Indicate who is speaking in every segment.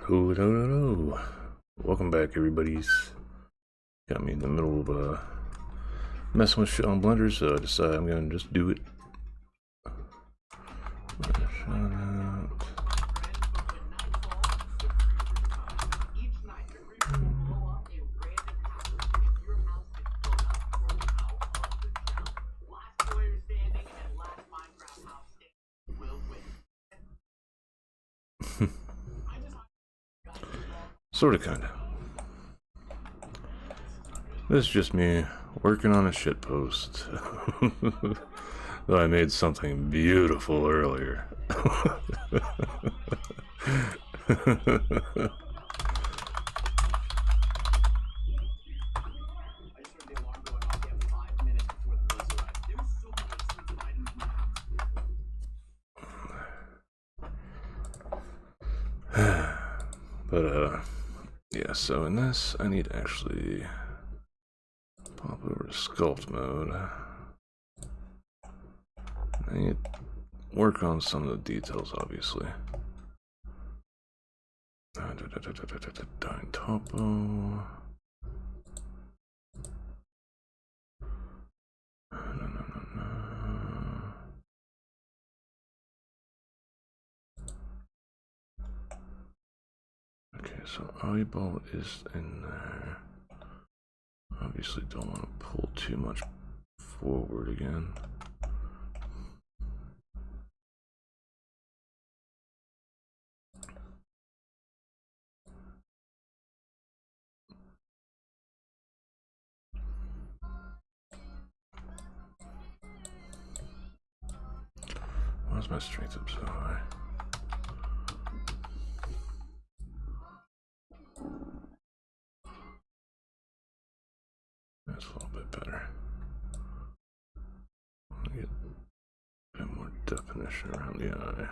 Speaker 1: Hello. Welcome back, everybody's. Got me in the middle of messing with shit on Blender, so I decided I'm gonna just do it. Shout out. Sorta, kinda. This is just me working on a shitpost. Though I made something beautiful earlier. But, yeah, so in this, I need to actually pop over to sculpt mode. I need to work on some of the details, obviously. Dying topo. Okay, so eyeball is in there. Obviously don't want to pull too much forward again. Why is my strength up so high? That's a little bit better. Get a bit more definition around the eye.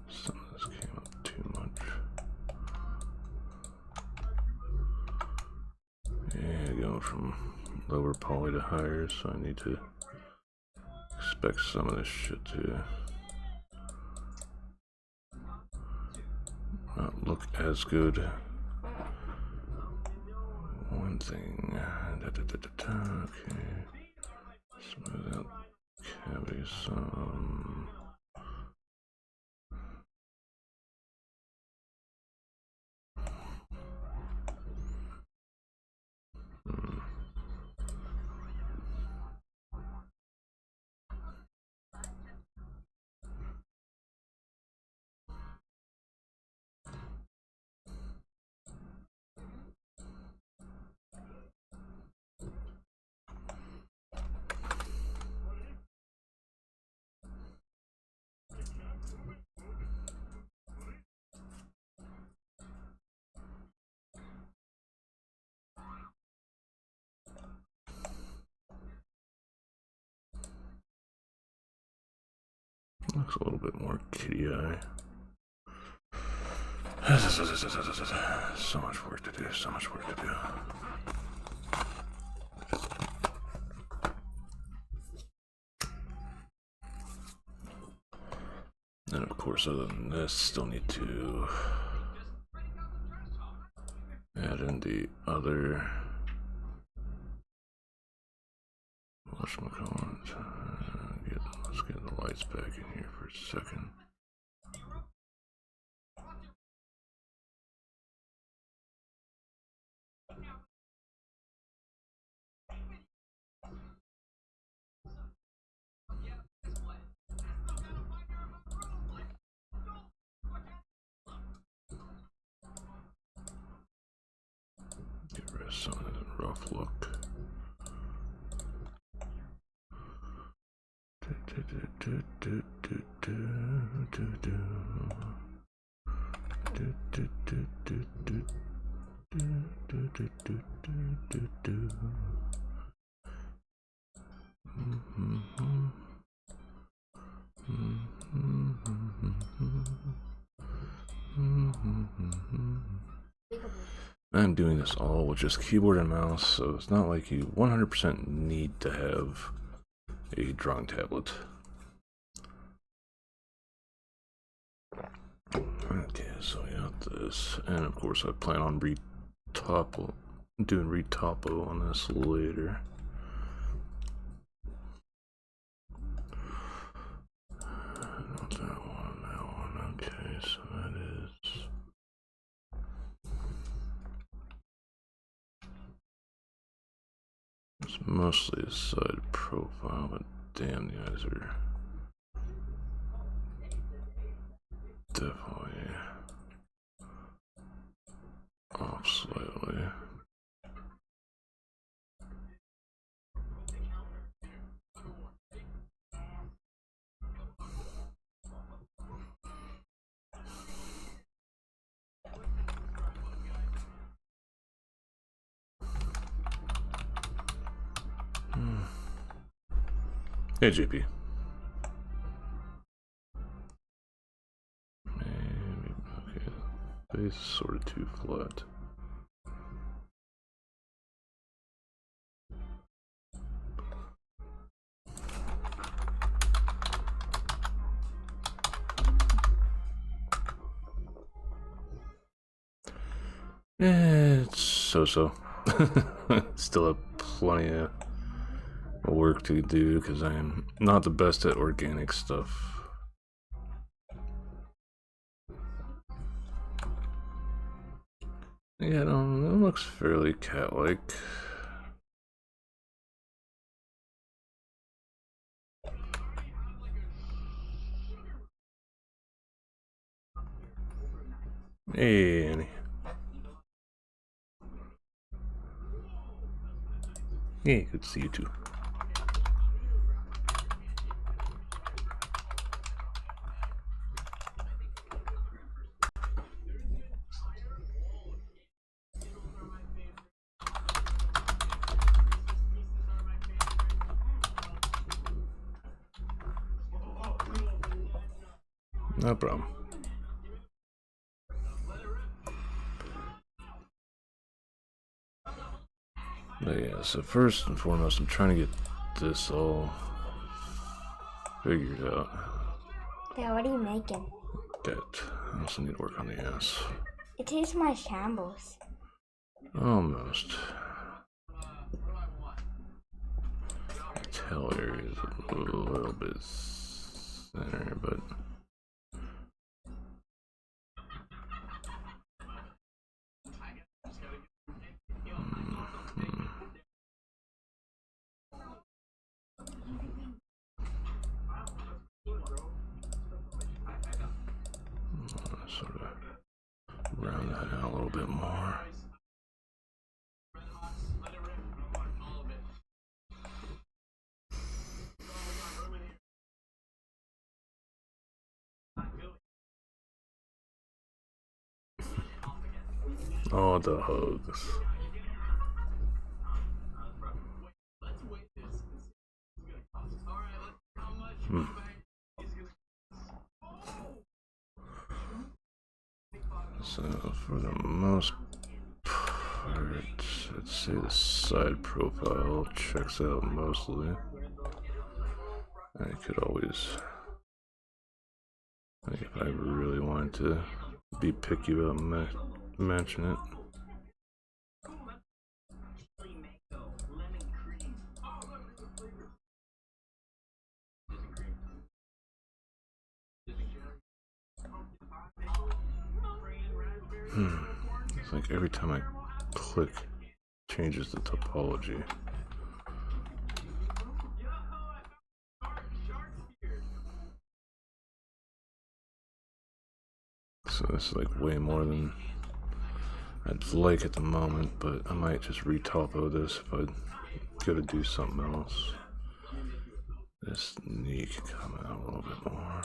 Speaker 1: Some of this came up too much. Yeah, going from lower poly to higher, so I need to expect some of this shit to not look as good. One thing. Okay. Smooth out cavity some. Looks a little bit more kitty eye. So much work to do, so much work to do. And of course, other than this, still need to add in the other whatchamacallit. Let's get the lights back in here for a second. Get rid of some of that rough look. I'm doing this all with just keyboard and mouse, so it's not like you 100% need to have a drawing tablet. Okay, so I got this, and of course I plan on doing retopo on this later. Not that one. Okay, so that is. It's mostly a side profile, but damn, the eyes are definitely off slightly. Hey, JP. Maybe, okay. Face is sort of too flat. It's so-so. Still have plenty of work to do because I am not the best at organic stuff. Yeah, it looks fairly cat-like. Hey, Annie. Hey, good to see you too. No problem. But yeah, so first and foremost, I'm trying to get this all figured out.
Speaker 2: Dad, what are you making?
Speaker 1: That I also need to work on the ass.
Speaker 2: It tastes my shambles.
Speaker 1: Almost. The tail area is a little bit thinner, but sort of round that out a little bit more. Oh, the hugs. So for the most part, I'd say the side profile checks out mostly. I could always, like, if I really wanted to be picky about matching it. It's like every time I click, changes the topology. So this is like way more than I'd like at the moment, but I might just retopo this if I go to do something else. This knee could come out a little bit more.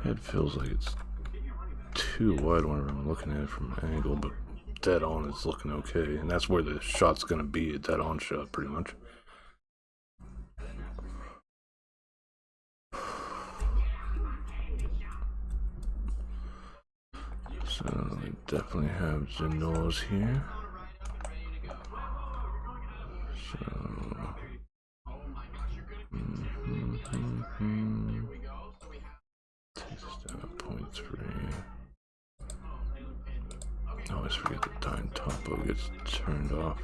Speaker 1: Head feels like it's too wide whenever I'm looking at it from an angle, but dead on it's looking okay. And that's where the shot's gonna be, a dead on shot, pretty much. So I definitely have the nose here. So takes us down to 0.3. I always forget the time topo gets turned off.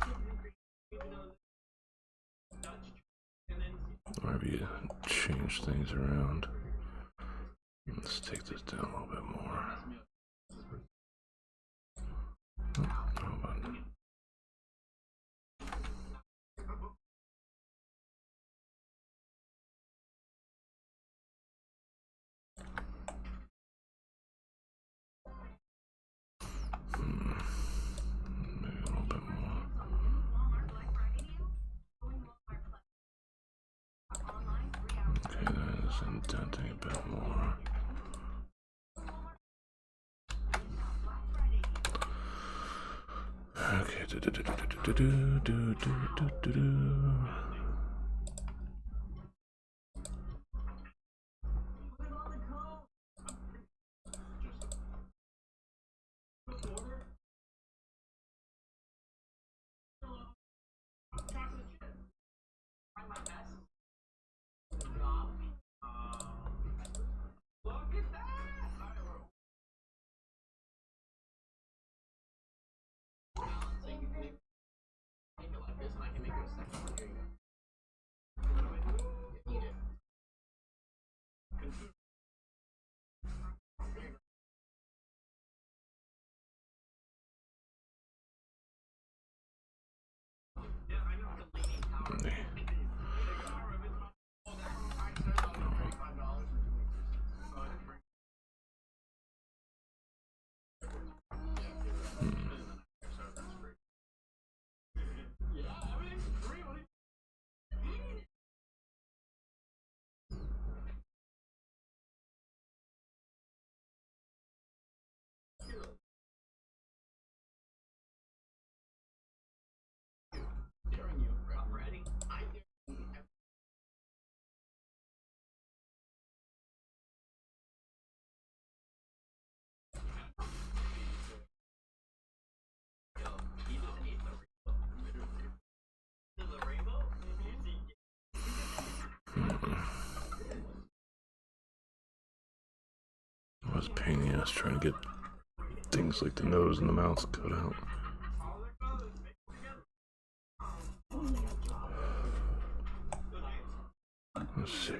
Speaker 1: Whenever you change things around. Let's take this down a little bit more. Oh, hold on. Maybe a little bit more. Okay, that is indenting a bit more. Okay, I was a pain in the ass trying to get things like the nose and the mouth cut out. Let's see.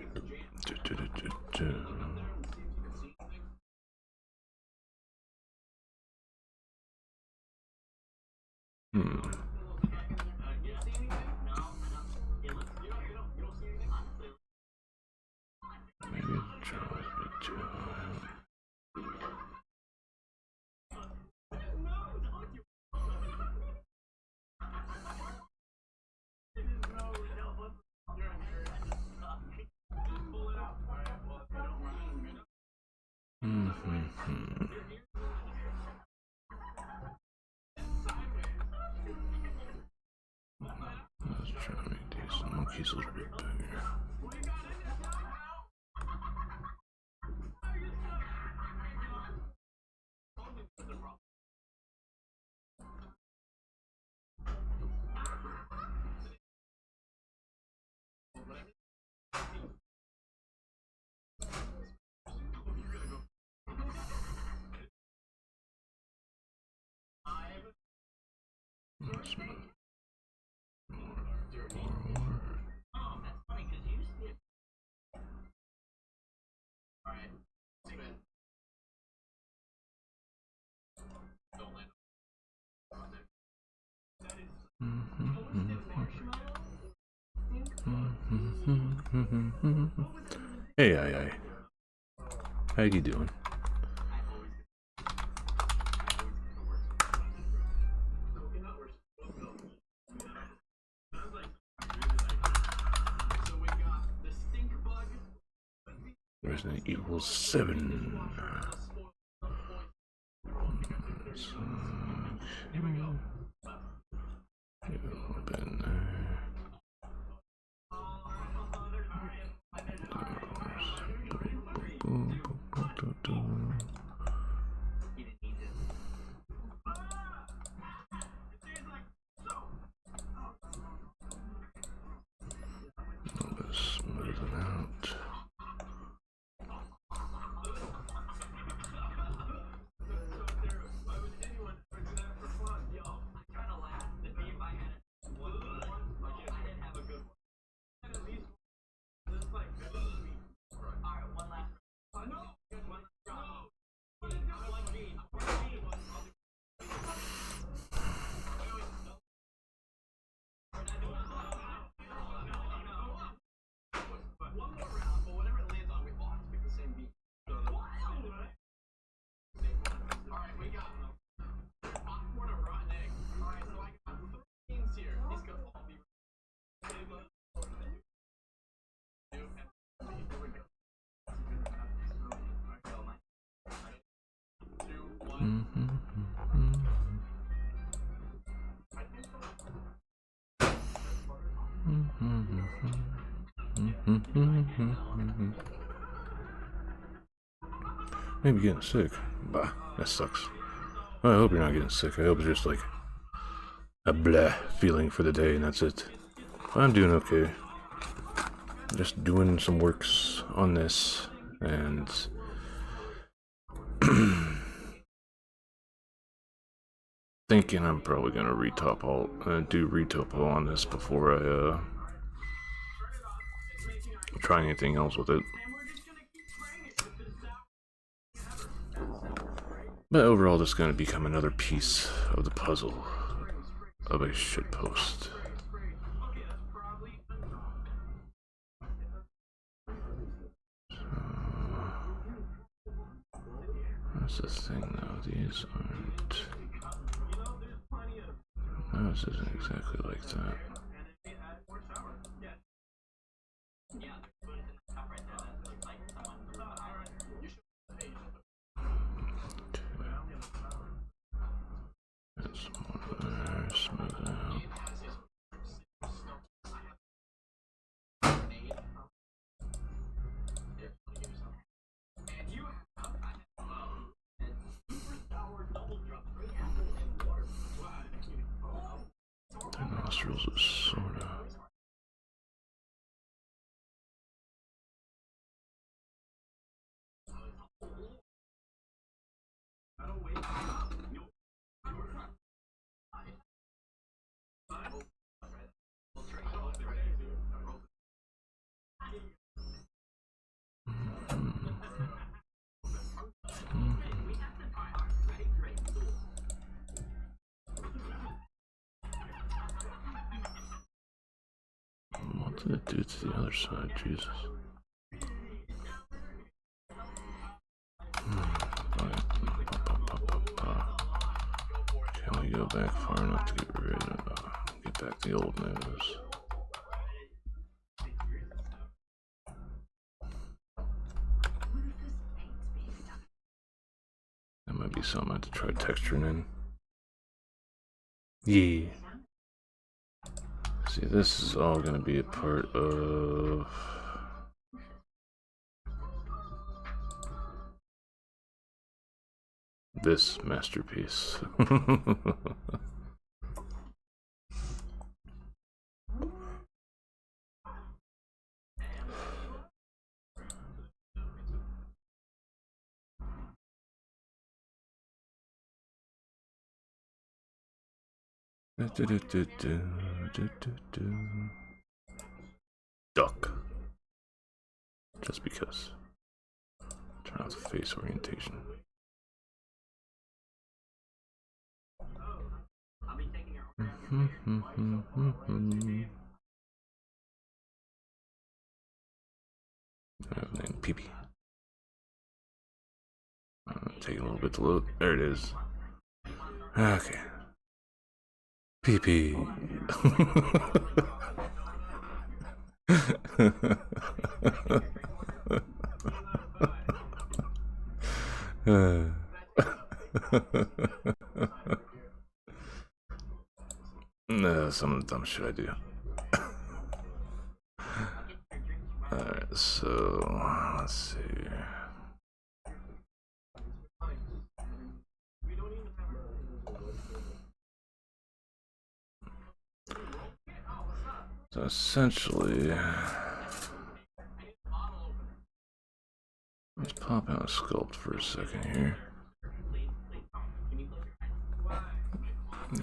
Speaker 1: Maybe the jaw is a bit too high. Let's try to make these monkeys a little bit bigger. Let's move forward. Hey, how you doing? Resident Evil 7. Give it a little bit in there. A little bit smoothing out. Maybe getting sick. Bah, that sucks. Well, I hope you're not getting sick. I hope it's just like a blah feeling for the day and that's it. I'm doing okay. Just doing some works on this and thinking I'm probably gonna do retopo on this before I try anything else with it. But overall, this is going to become another piece of the puzzle of a shitpost. That's the thing, though. These aren't. No, this isn't exactly like that. That's more there, smooth it out. The nostrils are sorta. What did it do to the other side? Jesus. Can we go back far enough to get back the old nose? That might be something I have to try texturing in. Yeah. See, this is all going to be a part of this masterpiece. Duck. Just because. Turn off the face orientation. I have named Pee Pee. Taking a little bit to load. There it is. Okay. Pee Pee. Nah, some of the dumb shit I do. Alright, so let's see. So essentially, let's pop out a sculpt for a second here.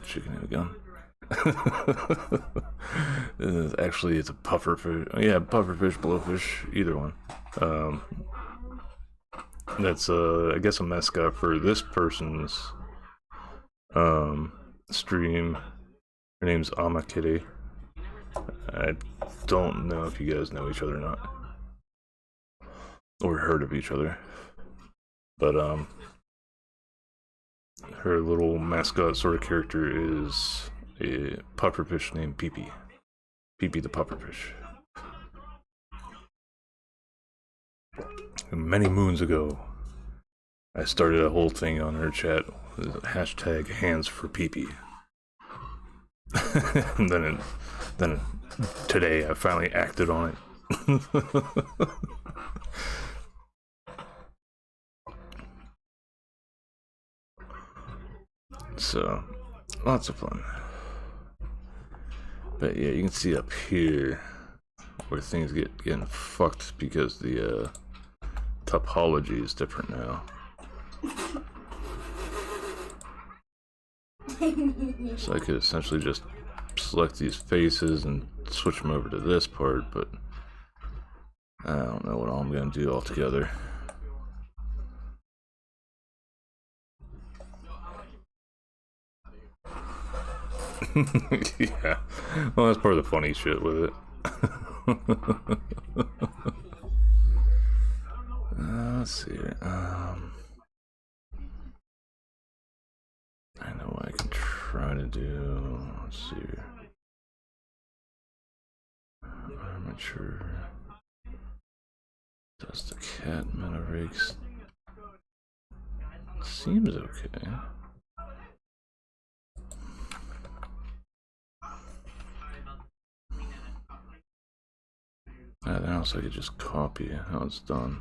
Speaker 1: Chicken and a gun. Actually, it's a pufferfish. Yeah, pufferfish, blowfish, either one. That's I guess a mascot for this person's stream. Her name's Amakitty. I don't know if you guys know each other or not, or heard of each other, but her little mascot sort of character is a pufferfish named Pee-Pee. Pee-Pee the pufferfish. Many moons ago, I started a whole thing on her chat with hashtag hands for Pee-Pee. And then today I finally acted on it. So, lots of fun. But yeah, you can see up here where things getting fucked because the topology is different now. So I could essentially just select these faces and switch them over to this part, but I don't know what I'm gonna do altogether. Yeah, well, that's part of the funny shit with it. Let's see here. I know what I can try to do. Let's see here. Armature. Does the cat meta rigs? Seems okay. Anything else I could just copy how it's done.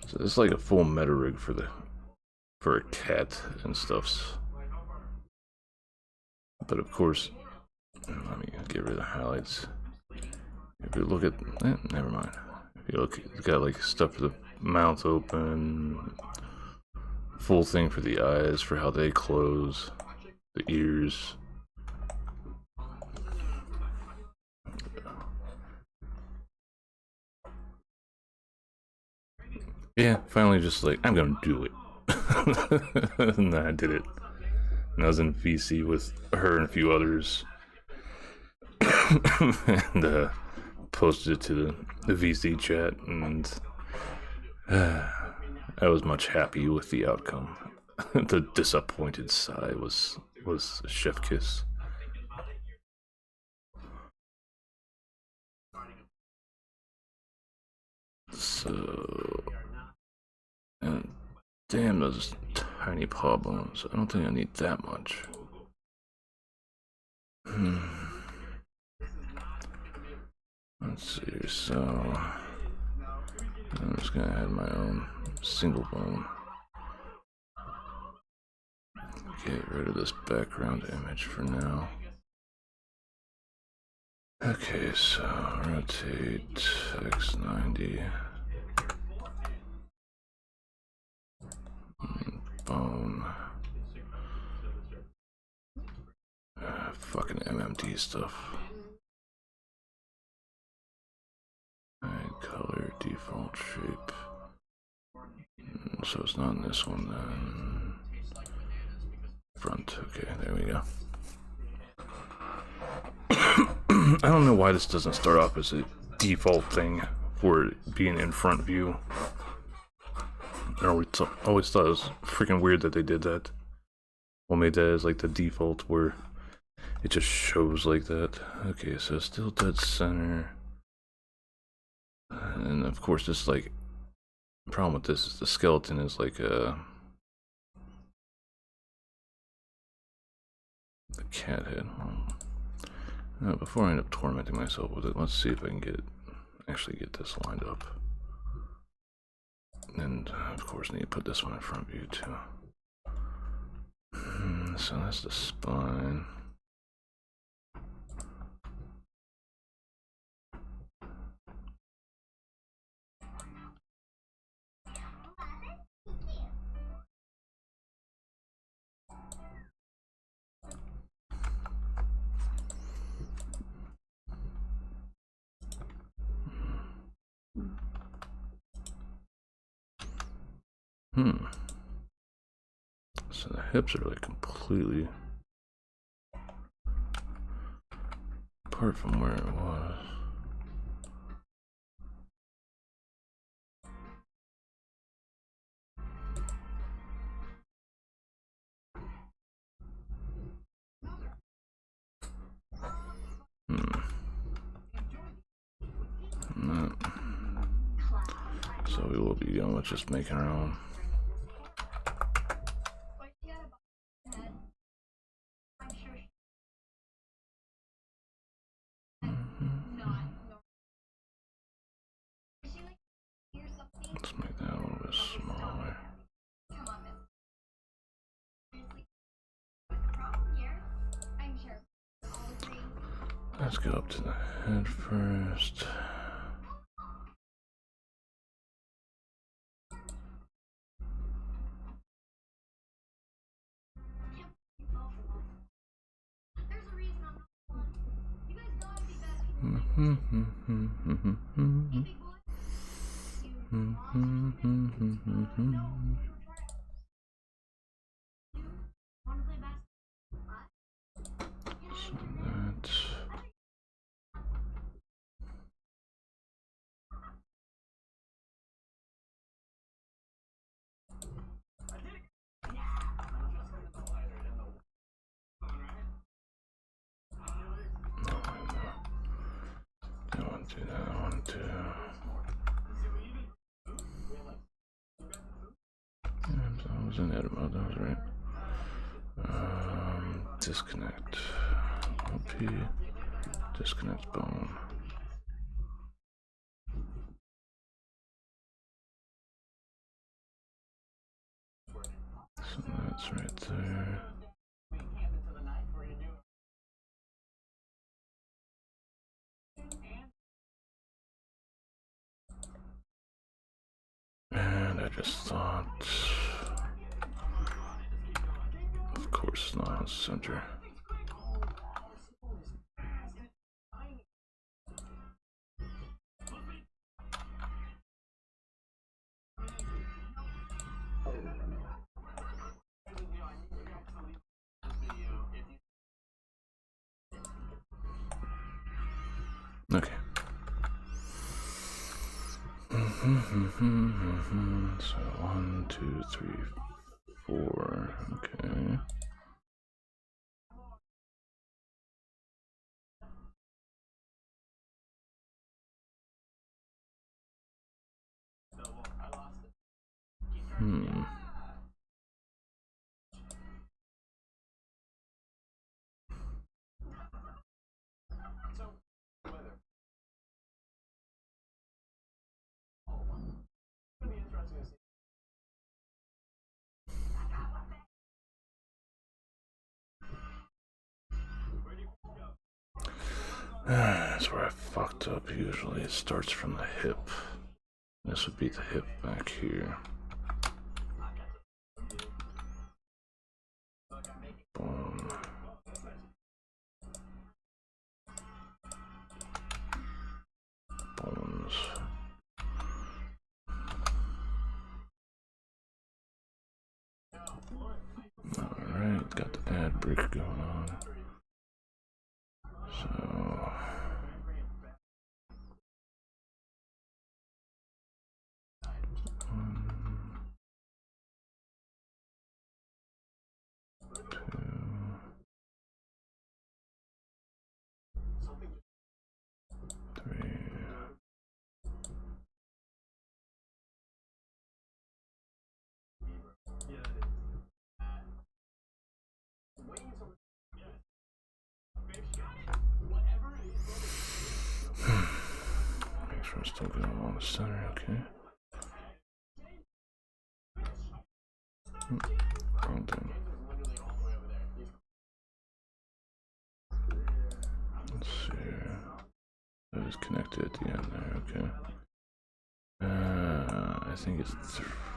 Speaker 1: So it's like a full meta rig for a cat and stuffs. But of course, let me get rid of the highlights. If you look at, never mind. If you look, it's got like stuff for the mouth open, full thing for the eyes, for how they close, the ears. Yeah, finally just like, I'm gonna do it. And I did it. And I was in VC with her and a few others. And posted it to the VC chat, and I was much happy with the outcome. The disappointed sigh was chef kiss. So, and damn those tiny paw bones. I don't think I need that much. Let's see, so I'm just gonna add my own single bone. Get rid of this background image for now. Okay, so rotate X90. Bone. Fucking MMD stuff. Color, default shape. So it's not in this one then. Front, okay, there we go. I don't know why this doesn't start off as a default thing for it being in front view. I always thought it was freaking weird that they did that. Well, made that as like the default where it just shows like that. Okay, so still dead center. And of course, this like The problem with this is the skeleton is like a cat head. Before I end up tormenting myself with it, let's see if I can actually get this lined up. And of course, need to put this one in front view too. So that's the spine. So the hips are like completely apart from where it was. No. So we will be going with just making our own. Let's make that a little bit smaller. Let's go up to the head first. So that's I want to do that. I want to. I was in edit mode. That was right. Disconnect. OP. Disconnect bone. So that's right there. And I just thought, of course, it's not center. Okay. So 1, 2, 3, 4. Okay. That's where I fucked up usually. It starts from the hip. This would be the hip back here. Boom. Bones. Alright, got the ad brick going on. So sure I'm still going along the center, okay. Wrong thing. Let's see here. That is connected at the end there, okay. I think it's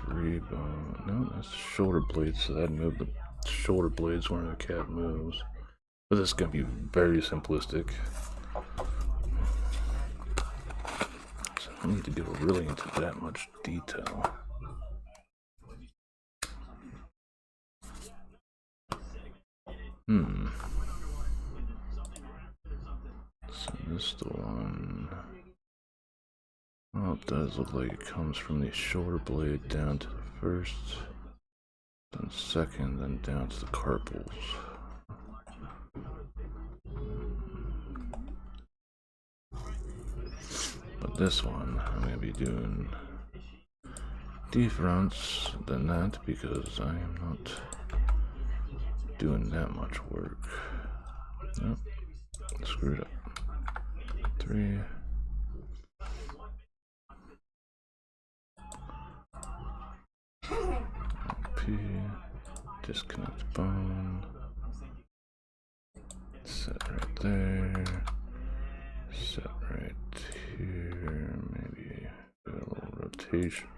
Speaker 1: 3 bone. No, that's shoulder blades, so that moved the shoulder blades when the cat moves. But this is gonna be very simplistic. So I don't need to go really into that much detail. So this is the one. Well, it does look like it comes from the shoulder blade down to the first, then second, then down to the carpals. But this one, I'm going to be doing different than that because I am not doing that much work. Nope, screwed up. 3. P, disconnect bone, set right there, set right here, maybe do a little rotation,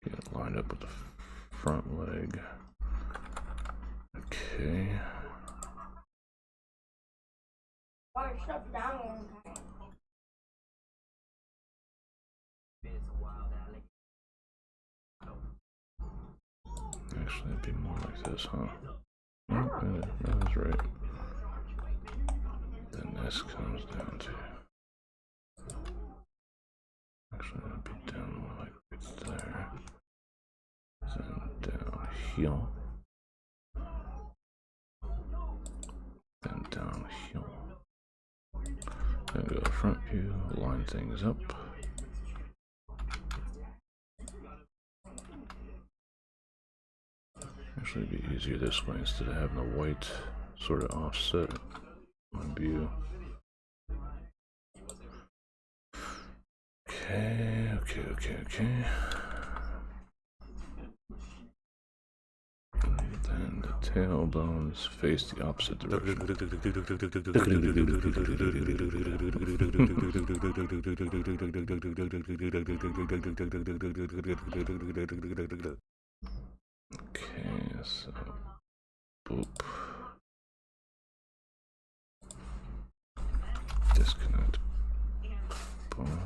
Speaker 1: get it lined up with the front leg. Okay. Actually, it'd be more like this, huh? Oh, that was right. Then this comes down to. Actually, it'd be down more like it's there. Then down here. Then down here. Then go front view, line things up. Actually, it'd be easier this way instead of having the white sort of offset on view. Okay. And then the tailbones face the opposite direction. Okay, so boop. Disconnect. Boom.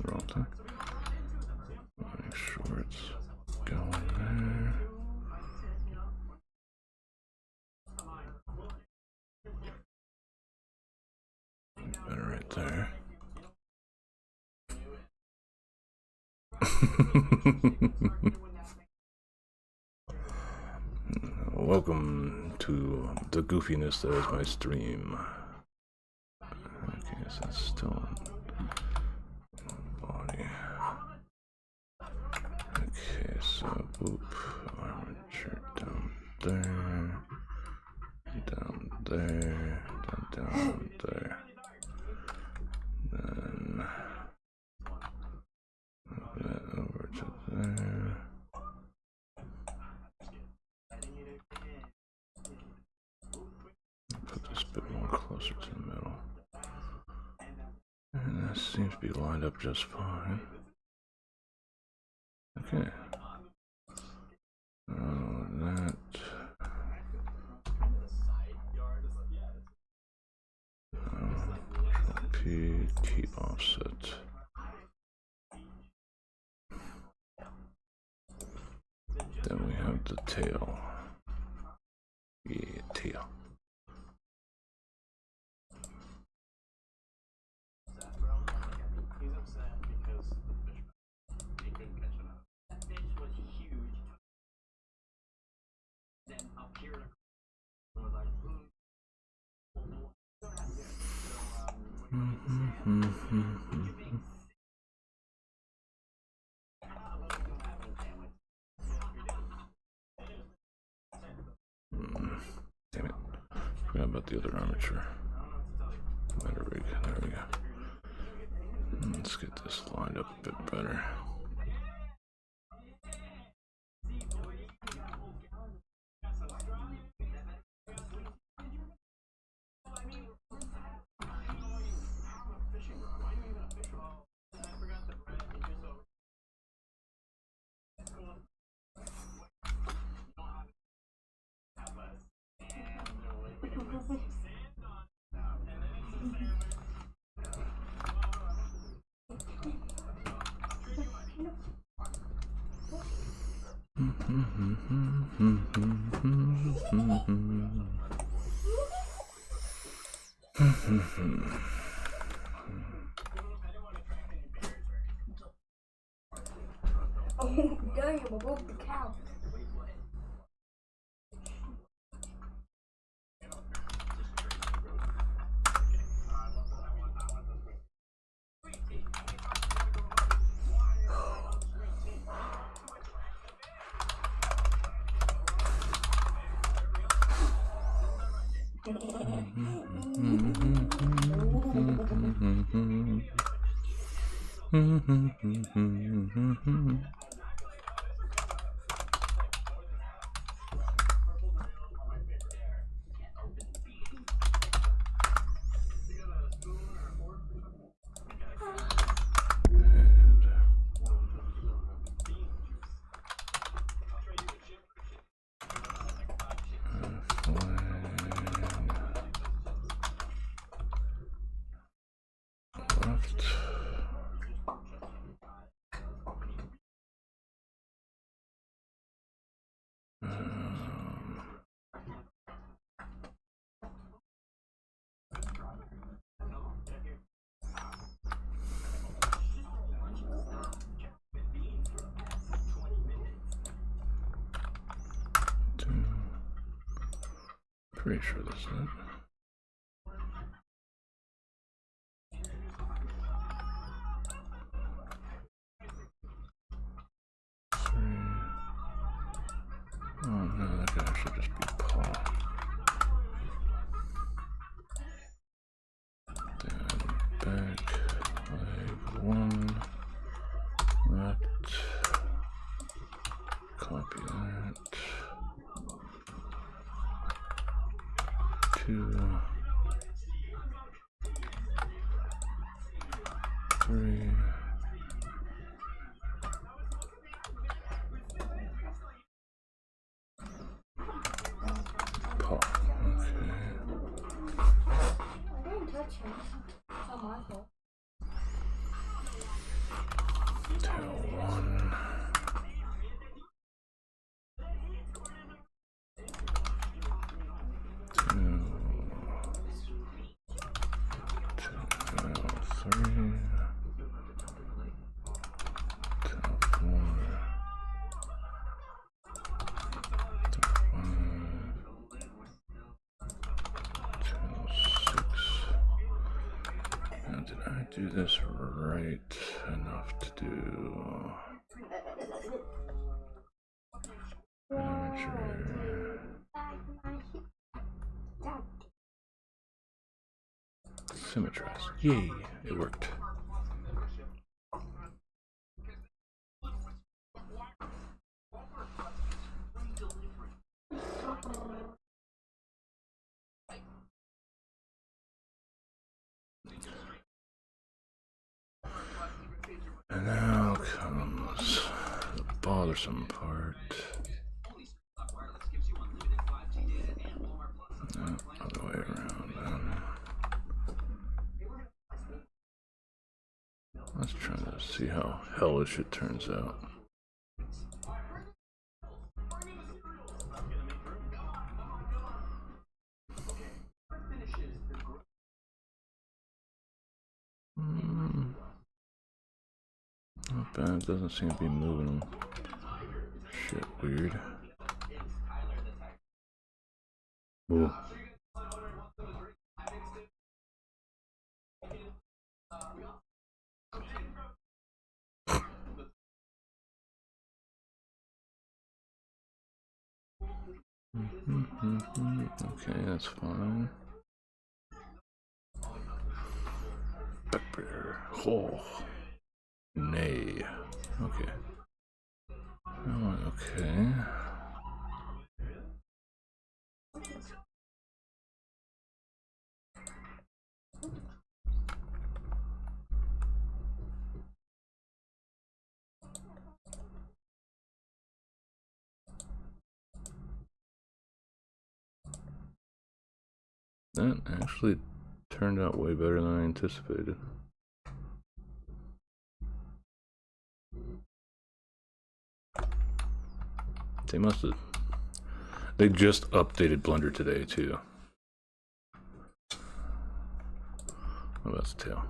Speaker 1: Wrong thing. Make sure it's going there. Better right there. Welcome to the goofiness that is my stream. Okay, so that's still on body. Okay, so boop, armature down there, down there, then down there. Then move that over to there. Put this a bit more closer to the middle. And that seems to be lined up just fine. Okay. That. P, keep offset. Then we have the tail. Yeah, tail. Damn it. Forgot about the other armature. Better rig. There we go. Let's get this lined up a bit better.
Speaker 2: Oh, damn, I broke the cow.
Speaker 1: Left. Pretty sure that's it. Oh no, that guy should just be Paul. Then back, leg 1, left, copy that, 2, 3, Paul. Okay.
Speaker 2: I didn't touch him. It's not my fault.
Speaker 1: Tail 1. Did I do this right enough to do armature? Symmetries. Yay, it worked. And now comes the bothersome part. No, other way around. Let's try to see how hellish it turns out. Not bad, doesn't seem to be moving them. Shit, weird. Ooh. Okay, that's fine. Pepper. Oh. Nay. Okay. Oh, okay. That actually turned out way better than I anticipated. They must have. They just updated Blender today, too. What about the tail?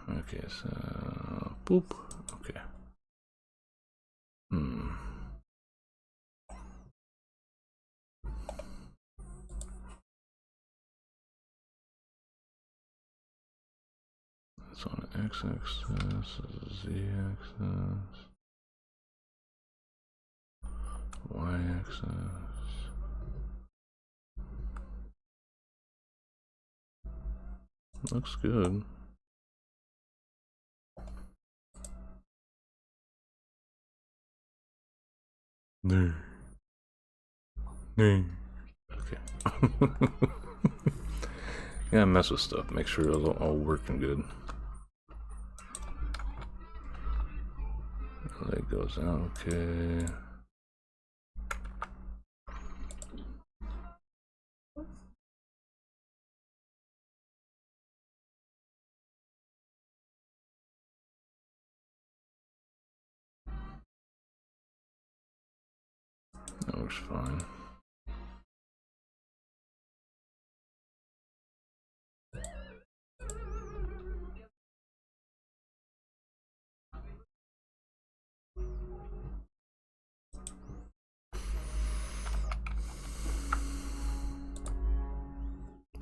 Speaker 1: Okay, so boop. Okay. That's on x-axis, z-axis, y-axis. Looks good. No. No. Okay. Yeah, mess with stuff. Make sure it's all working good. Leg goes out. Okay. That looks fine.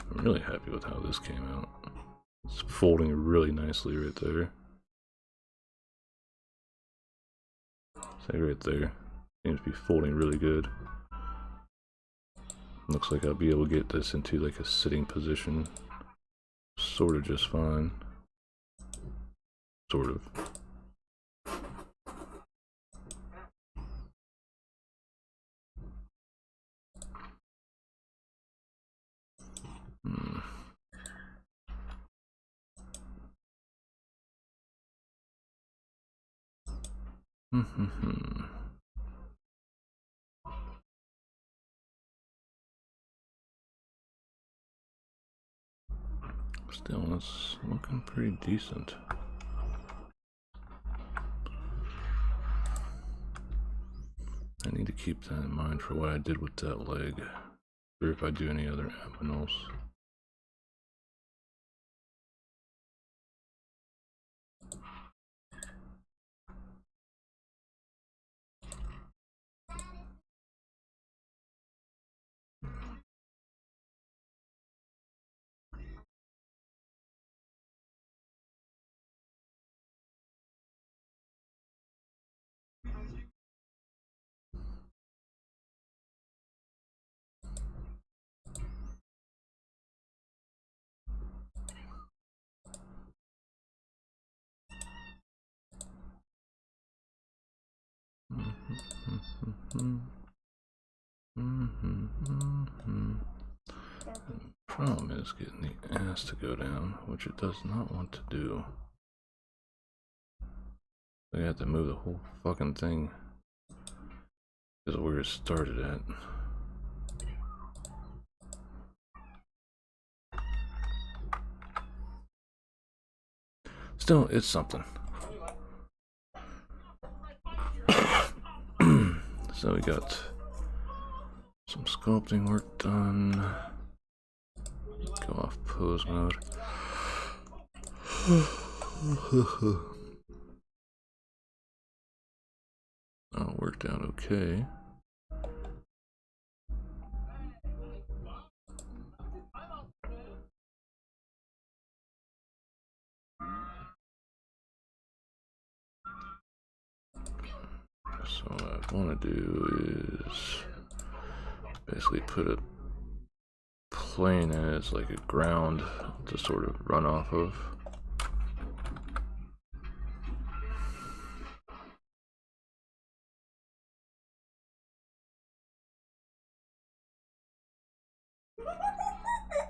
Speaker 1: I'm really happy with how this came out. It's folding really nicely right there. Say right there. Seems to be folding really good. Looks like I'll be able to get this into like a sitting position. Sort of just fine. Sort of. Still, it's looking pretty decent. I need to keep that in mind for what I did with that leg, or if I do any other abdominals. Problem is getting the ass to go down, which it does not want to do. I have to move the whole fucking thing because of where it started at. Still, it's something. So we got some sculpting work done. Go off pose mode. All worked out okay. So what I want to do is basically put a plane as like a ground to sort of run off of.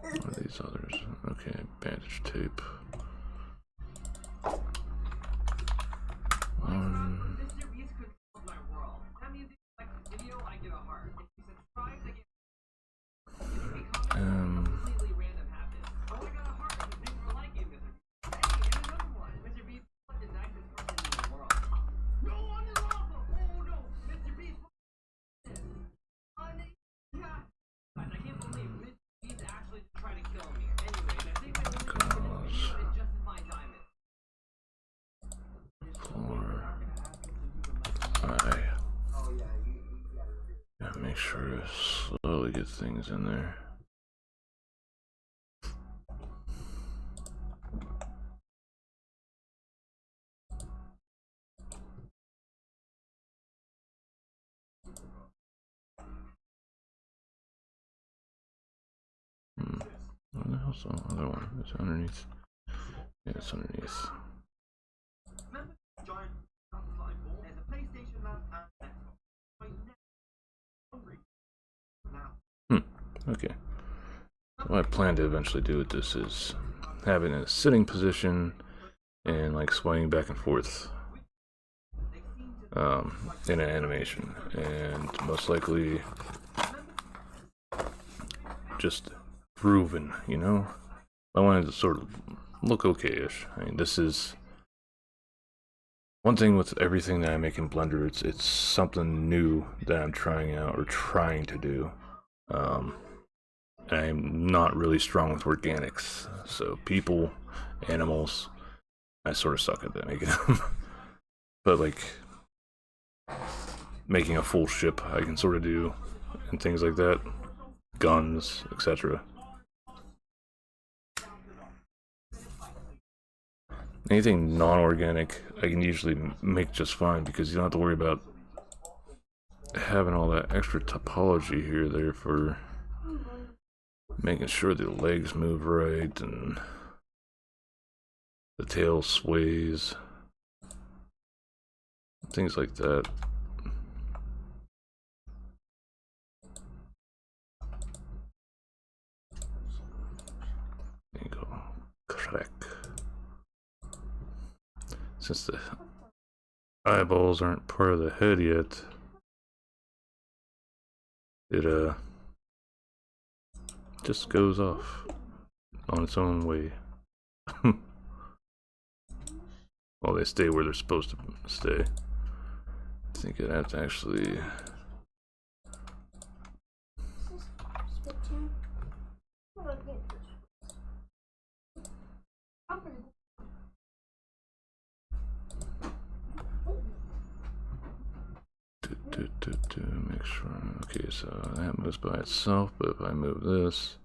Speaker 1: What are these others? Okay, bandage tape. Make sure to slowly get things in there. What the hell's the other one? It's underneath. Yeah, it's underneath. Okay. What I plan to eventually do with this is have it in a sitting position and like swaying back and forth in an animation, and most likely just grooving, you know? I wanted to sort of look okay-ish. I mean, this is one thing with everything that I make in Blender. It's something new that I'm trying out or trying to do. I'm not really strong with organics, so people, animals, I sort of suck at that making them. But like making a full ship, I can sort of do, and things like that, guns, etc. Anything non-organic, I can usually make just fine because you don't have to worry about having all that extra topology here there for making sure the legs move right and the tail sways, things like that. There you go. Crack. Since the eyeballs aren't part of the head yet, it just goes off on its own way. Well, they stay where they're supposed to stay. I think I'd have to actually make sure. Okay, so that moves by itself, but if I move this,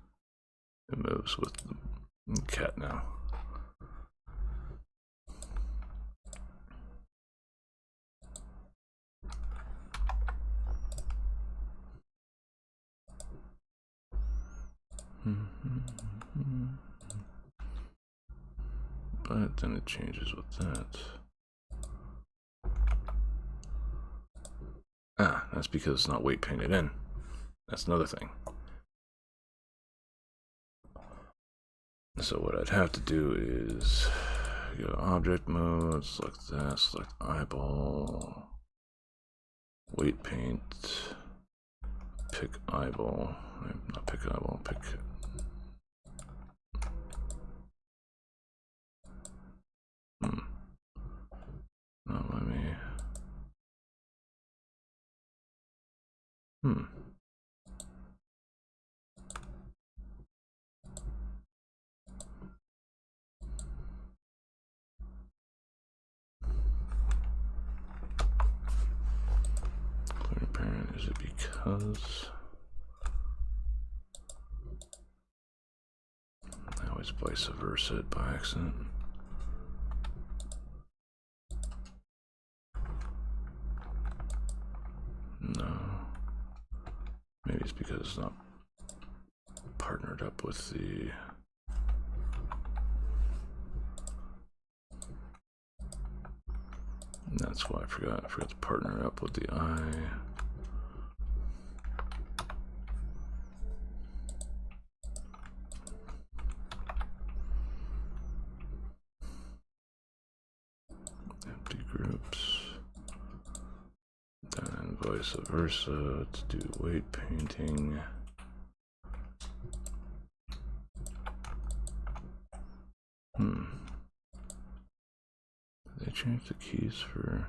Speaker 1: it moves with the cat now. But then it changes with that. Ah, that's because it's not weight painted in. That's another thing. So what I'd have to do is go to object mode, select that, select eyeball, weight paint, pick eyeball, not pick eyeball, pick not let me because I always vice versa it by accident. No. Maybe it's because it's not partnered up with the... That's why I forgot to partner up with the eye. Empty groups. Then vice versa. Let's do weight painting. They changed the keys for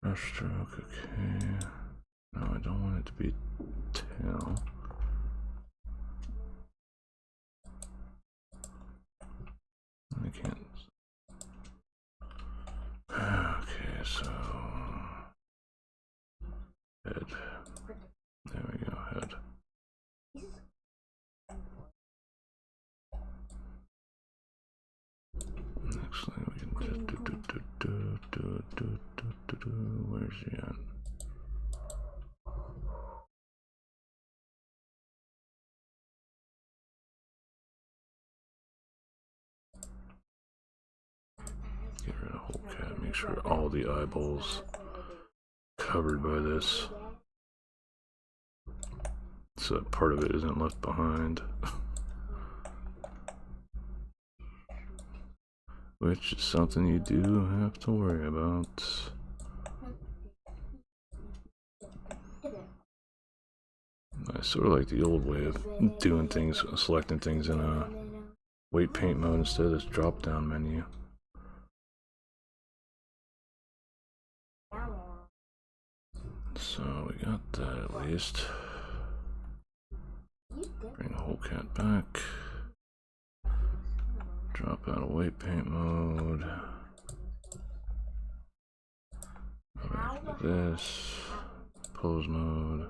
Speaker 1: brushstroke. Okay. No, I don't want it to be tail. I can't. Okay, so head. There we go, head. Next thing we can do. Where's he at? Get rid of whole cat. Make sure all the eyeballs covered by this, so that part of it isn't left behind. Which is something you do have to worry about. I sort of like the old way of doing things, selecting things in a weight paint mode instead of this drop down menu. So we got that at least. Bring the whole cat back. Drop out of weight paint mode. Go back to this. Pose mode.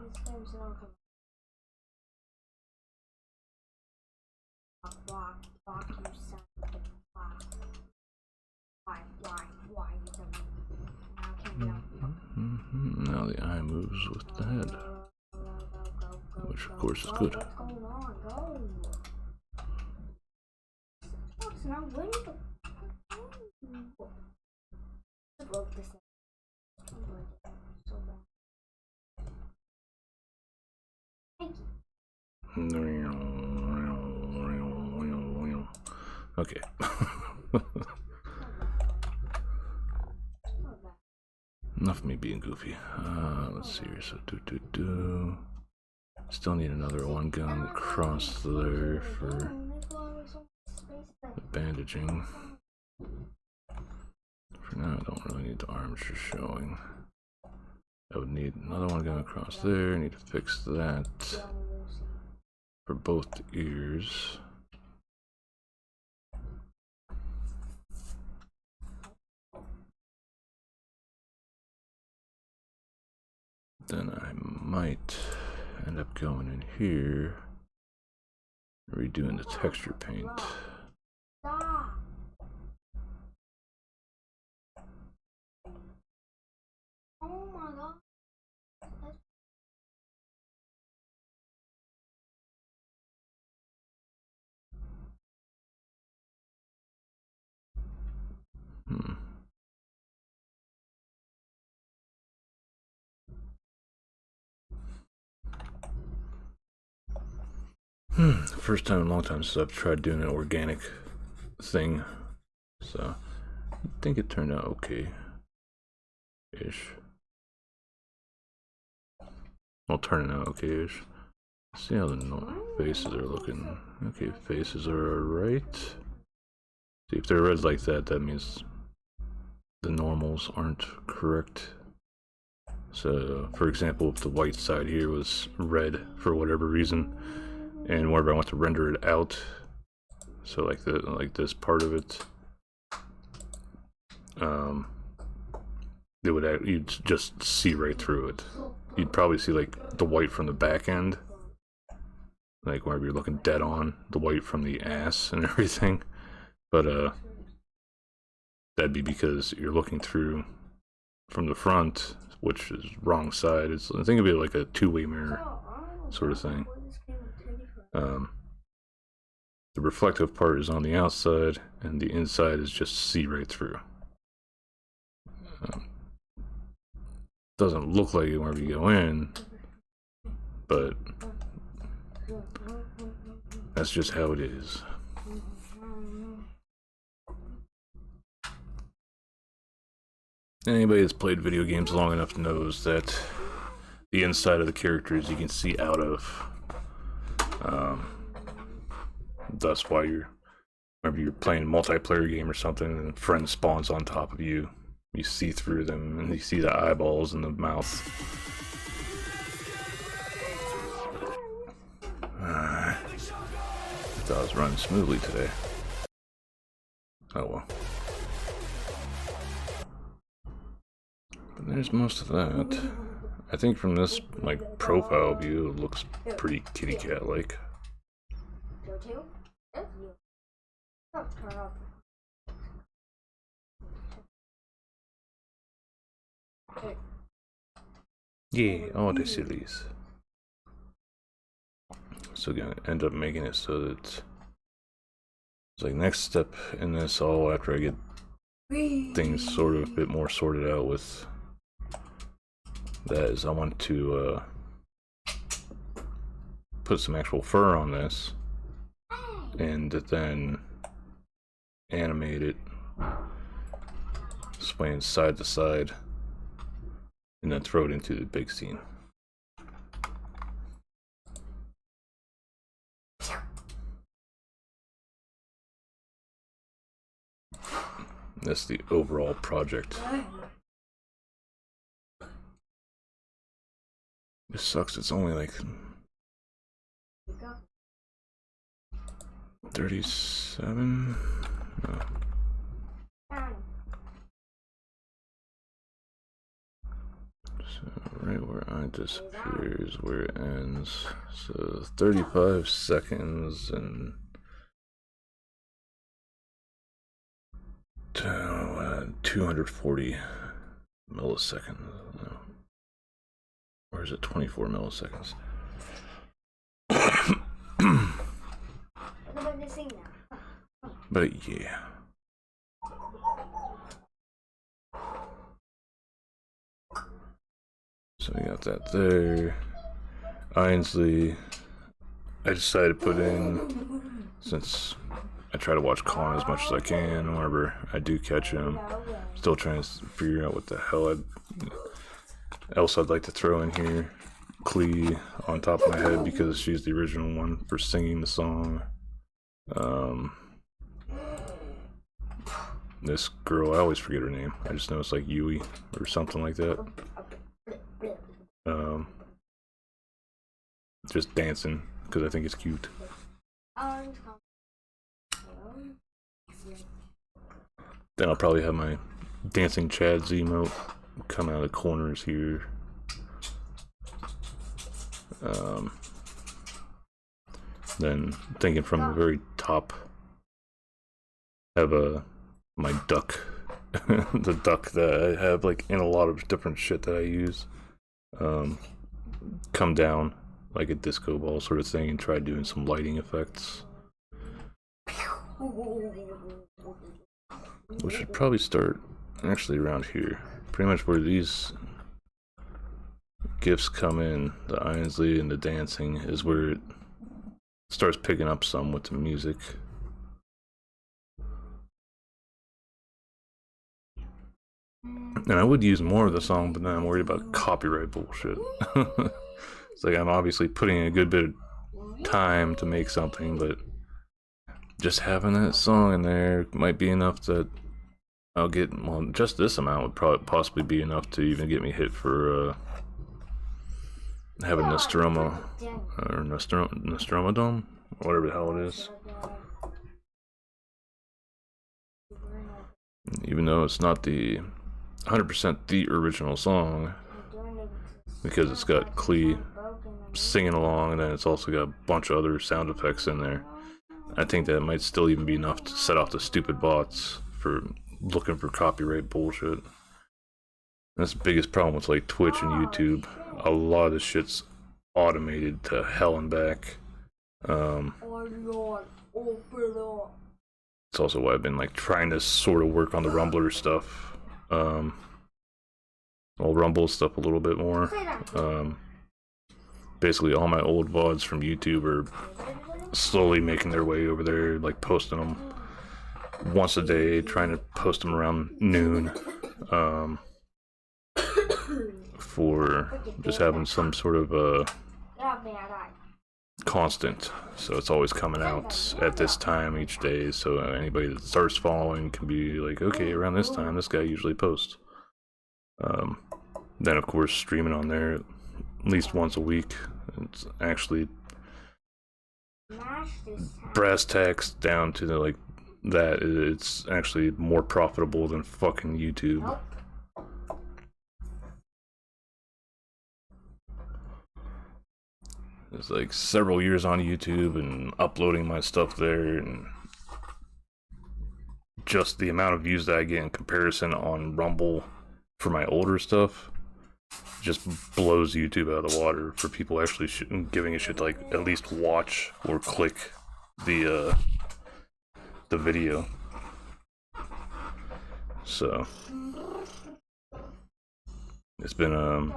Speaker 1: Now the eye moves with the head, which of course is good. Okay. Enough of me being goofy. Let's see here. So still need another one gun across there for the bandaging. For now, I don't really need the armature showing. I would need another one gun across there. I need to fix that for both the ears. Then I might end up going in here, redoing the texture paint.
Speaker 2: Oh my god.
Speaker 1: First time in a long time since I've tried doing an organic thing, so I think it turned out okay-ish. Well, turning out okay-ish. See how the faces are looking. Okay, faces are alright. See, if they're red like that, that means the normals aren't correct. So, for example, if the white side here was red for whatever reason, and whenever I want to render it out, so like this part of it, you'd just see right through it. You'd probably see like the white from the back end, like wherever you're looking dead on, the white from the ass and everything. But that'd be because you're looking through from the front, which is wrong side. I think it'd be like a two-way mirror sort of thing. The reflective part is on the outside, and the inside is just see right through. Doesn't look like it whenever you go in, but that's just how it is. Anybody that's played video games long enough knows that the inside of the characters you can see out of. That's why whenever you're playing a multiplayer game or something and a friend spawns on top of you, you see through them and you see the eyeballs and the mouth. I thought I was running smoothly today. Oh well. But there's most of that. I think from this like profile view, it looks pretty kitty cat like. Yeah, all the sillies. So gonna end up making it so that it's like next step in this all after I get things sort of a bit more sorted out with that is I want to put some actual fur on this and then animate it swaying side to side and then throw it into the big scene. That's the overall project. It sucks, it's only like 37? No. So right where I disappear is where it ends. So 35 seconds and 240 milliseconds. No. Or is it 24 milliseconds? But yeah. So we got that there. Ainsley, I decided to put in, since I try to watch Colin as much as I can whenever I do catch him. Still trying to figure out what the hell else I'd like to throw in here. Clee on top of my head because she's the original one for singing the song. This girl, I always forget her name. I just know it's like Yui or something like that. Just dancing because I think it's cute. Then I'll probably have my dancing Chad's emote come out of the corners here. Then thinking from the very top, have my duck, the duck that I have like in a lot of different shit that I use, come down like a disco ball sort of thing and try doing some lighting effects. We should probably start actually around here, pretty much where these gifts come in. The Ainsley and the dancing is where it starts picking up some with the music. And I would use more of the song, but then I'm worried about copyright bullshit. It's like I'm obviously putting in a good bit of time to make something, but just having that song in there might be enough that I'll get, well, just this amount would probably possibly be enough to even get me hit for having Nostromo, or Nostromadome, whatever the hell it is. Even though it's not the 100% the original song because it's got Klee singing along, and then it's also got a bunch of other sound effects in there. I think that might still even be enough to set off the stupid bots for looking for copyright bullshit. That's the biggest problem with like Twitch and YouTube. A lot of this shit's automated to hell and back. It's also why I've been like trying to sort of work on the Rumbler stuff. I'll Rumble stuff a little bit more. Basically all my old VODs from YouTube are slowly making their way over there, like posting them once a day, trying to post them around noon. For just having some sort of constant, so it's always coming out at this time each day, so anybody that starts following can be like, okay, around this time this guy usually posts. Then of course streaming on there at least once a week. It's actually brass tacks down to the like that it's actually more profitable than fucking YouTube. It's like several years on YouTube and uploading my stuff there, and just the amount of views that I get in comparison on Rumble for my older stuff just blows YouTube out of the water for people actually giving a shit to like at least watch or click the video. So it's been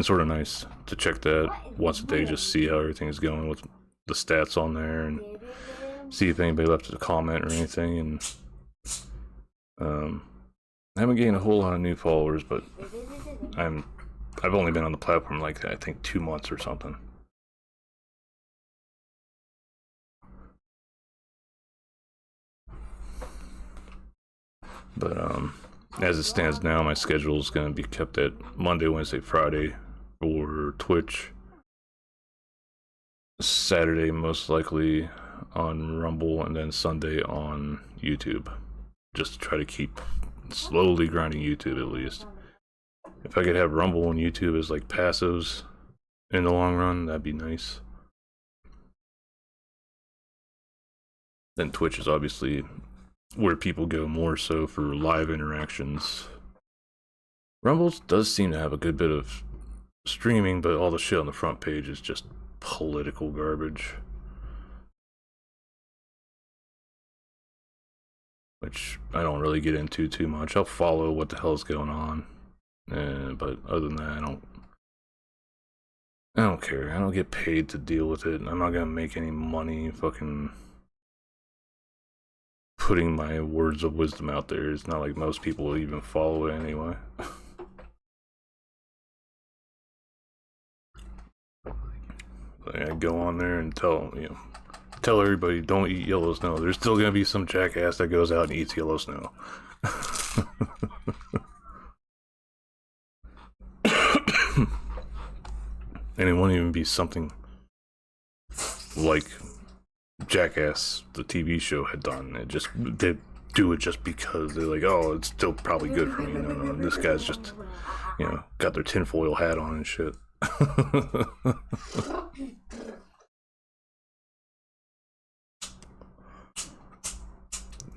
Speaker 1: sort of nice to check that once a day, just see how everything is going with the stats on there and see if anybody left a comment or anything. And I haven't gained a whole lot of new followers, but I've only been on the platform like I think 2 months or something. But as it stands now, my schedule is going to be kept at Monday, Wednesday, Friday for Twitch, Saturday most likely on Rumble, and then Sunday on YouTube, just to try to keep slowly grinding YouTube at least. If I could have Rumble and YouTube as like passives in the long run, that'd be nice. Then Twitch is obviously where people go more so for live interactions. Rumble does seem to have a good bit of streaming, but all the shit on the front page is just political garbage, which I don't really get into too much. I'll follow what the hell's going on, but other than that, I don't care. I don't get paid to deal with it. I'm not gonna make any money fucking putting my words of wisdom out there. It's not like most people will even follow it anyway. I go on there and tell everybody don't eat yellow snow. There's still gonna be some jackass that goes out and eats yellow snow. And it won't even be something like Jackass, the TV show, had done. They do it just because they're like, oh, it's still probably good for me. No, this guy's just, got their tinfoil hat on and shit.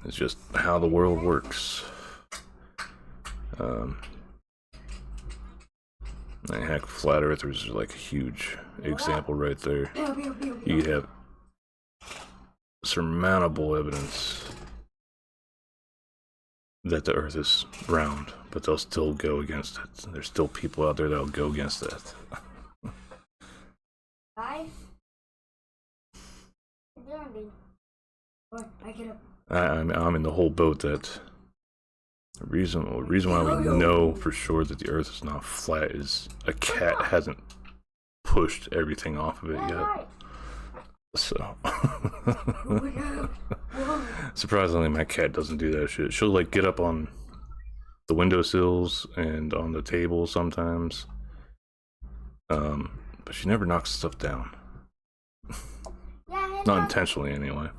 Speaker 1: It's just how the world works. Heck, flat earthers are like a huge example right there. You have surmountable evidence that the earth is round, but they'll still go against it. There's still people out there that'll go against that. I'm in the whole boat that the reason why we know for sure that the earth is not flat is a cat hasn't pushed everything off of it yet. So surprisingly, my cat doesn't do that shit. She'll like get up on the windowsills and on the table sometimes, but she never knocks stuff down. Not intentionally, anyway.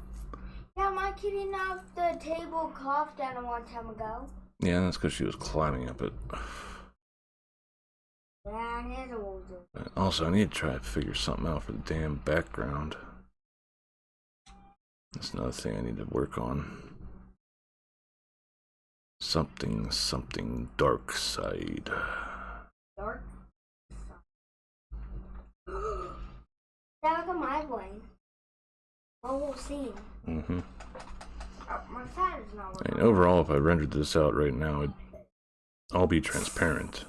Speaker 2: Yeah, my kitty knocked the table cloth down a long time ago.
Speaker 1: Yeah, that's because she was climbing up it. Also, I need to try to figure something out for the damn background. That's another thing I need to work on. Something dark side.
Speaker 2: Dark. That was my point. What we'll see.
Speaker 1: Mm-hmm.
Speaker 2: My side is not working.
Speaker 1: And overall, if I rendered this out right now, it'd all be transparent.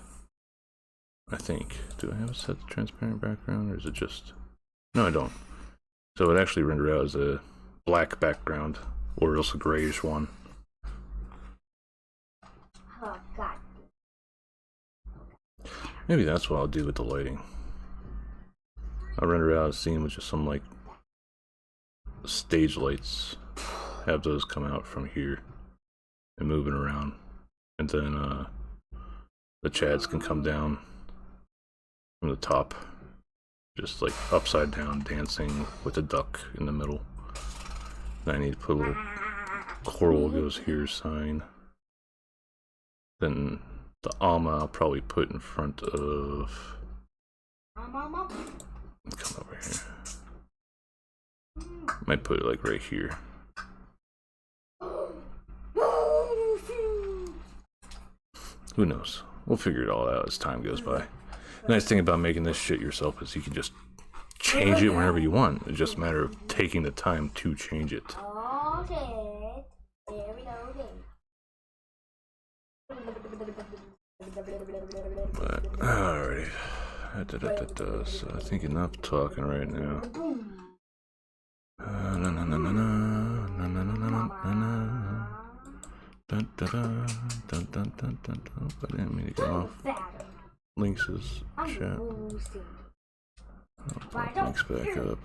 Speaker 1: I think. Do I have a set transparent background, or is it just... No, I don't. So it actually render out as a black background, or else a grayish one.
Speaker 2: Oh, God.
Speaker 1: Maybe that's what I'll do with the lighting. I'll render out a scene with just some, like, stage lights. Have those come out from here and moving around. And then, the Chads can come down from the top. Just, like, upside down dancing with a duck in the middle. And I need to put a little coral goes here sign. Then the Alma I'll probably put in front of... Come over here. Might put it like right here. Who knows? We'll figure it all out as time goes by. The nice thing about making this shit yourself is you can just change it whenever you want. It's just a matter of taking the time to change it.
Speaker 2: Okay. There we go.
Speaker 1: But, alrighty. So I think enough talking right now. I didn't mean to get off Links' chat. I'll pop Links back up.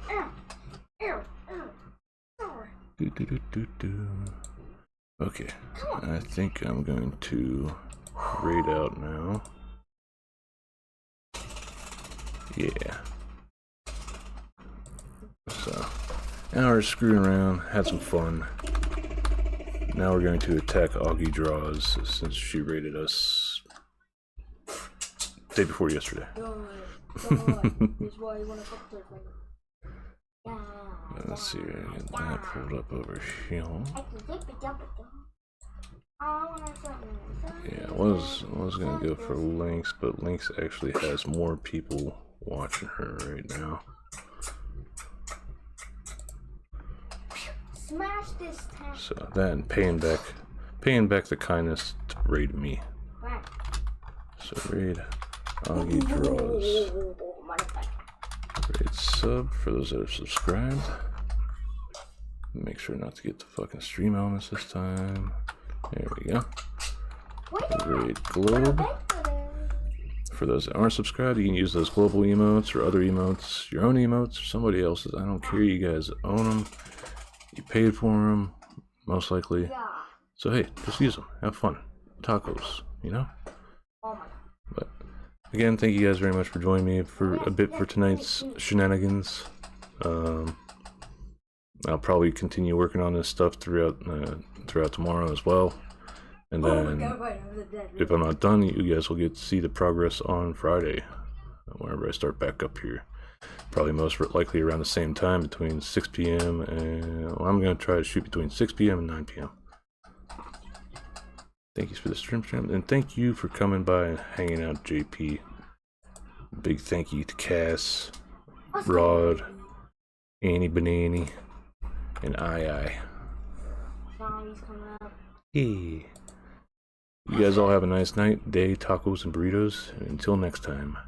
Speaker 1: Okay, I think I'm going to raid out now. Yeah. So, now we're screwing around, had some fun. Now we're going to attack Augie Draws since she raided us day before yesterday. Let's see, I get that pulled up over here. Yeah, I was gonna go for Lynx, but Lynx actually has more people watching her right now.
Speaker 2: Smash this tank.
Speaker 1: So that and paying back the kindness to raid me.
Speaker 2: Right.
Speaker 1: So raid Augie Draws. Raid sub for those that are subscribed. Make sure not to get the fucking stream elements this time. There we go. Raid Globe. For those that aren't subscribed, you can use those global emotes or other emotes, your own emotes or somebody else's. I don't care. You guys own them. You paid for them, most likely. So hey, just use them. Have fun. Tacos, you know? But again, thank you guys very much for joining me for a bit for tonight's shenanigans. I'll probably continue working on this stuff throughout tomorrow as well. And then, if I'm not done, you guys will get to see the progress on Friday, whenever I start back up here. Probably most likely around the same time, between 6 p.m. and well, I'm going to try to shoot between 6 p.m. and 9 p.m. Thank you for the stream, and thank you for coming by and hanging out, JP. Big thank you to Cass, Rod, Annie Banani, and I. Hey. You guys all have a nice night, day, tacos, and burritos. And until next time.